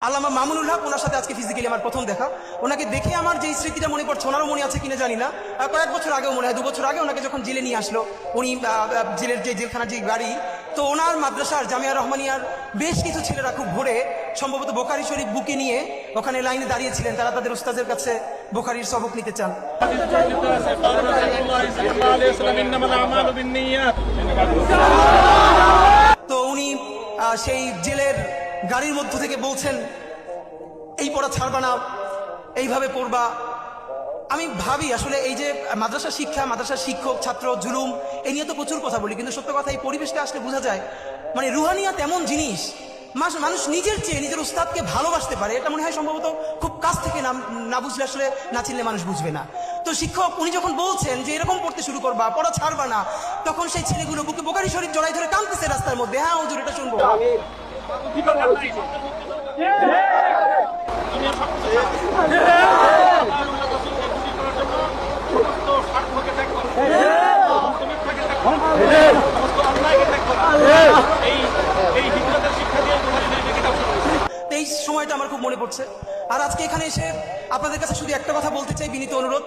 আল্লামা মামুনুল হক, ওনার সাথে আজকে ফিজিক্যালি আমার প্রথম দেখা। ওনাকে দেখে আমার যেই স্মৃতিটা মনে পড়ছে, ওনারও মনে আছে কিনা জানি না, কয়েক বছর আগেও মনে হয় 2 বছর আগে ওনাকে যখন জেলে নিয়ে আসলো, উনি জেলের যে জেলখানার যে গাড়ি, তো ওনার মাদ্রাসার জামিয়া রহমানিয়ার বেশ কিছু ছেলেরা খুব ভোরে সম্ভবত বোখারি শরীফ বুকে নিয়ে ওখানে লাইনে দাঁড়িয়েছিলেন, তারা তাদের উস্তাদের কাছে বোখারির সবক নিতে চান। তো উনি সেই জেলের গাড়ির মধ্য থেকে বলছেন, এই পড়া ছাড়বা না, এইভাবে পড়বা। আমি ভাবি আসলে এই যে মাদ্রাসা শিক্ষা, মাদ্রাসার শিক্ষক ছাত্র জুলুম, এই নিয়ে তো প্রচুর কথা বলি, কিন্তু সত্য কথা এই পরিবেশটা আসলে বোঝা যায় মানে রুহানিয়াত এমন জিনিস, মানুষ নিজের চেয়ে নিজের উস্তাদকে ভালোবাসতে পারে। এটা মনে হয় সম্ভবত খুব কাছ থেকে না বুঝলে আসলে, না চিনলে মানুষ বুঝবে না। তো শিক্ষক উনি যখন বলছেন যে এরকম পড়তে শুরু করবা, পড়া ছাড়বা না, তখন সেই ছেলেগুলো বুকে বোখারি শরীফ জড়াই ধরে কাঁদতেছে রাস্তার মধ্যে। হ্যাঁ হুজুর, এটা শুনবো। এই সময়টা আমার খুব মনে পড়ছে। আর আজকে এখানে এসে আপনাদের কাছে শুধু একটা কথা বলতে চাই, বিনীত অনুরোধ।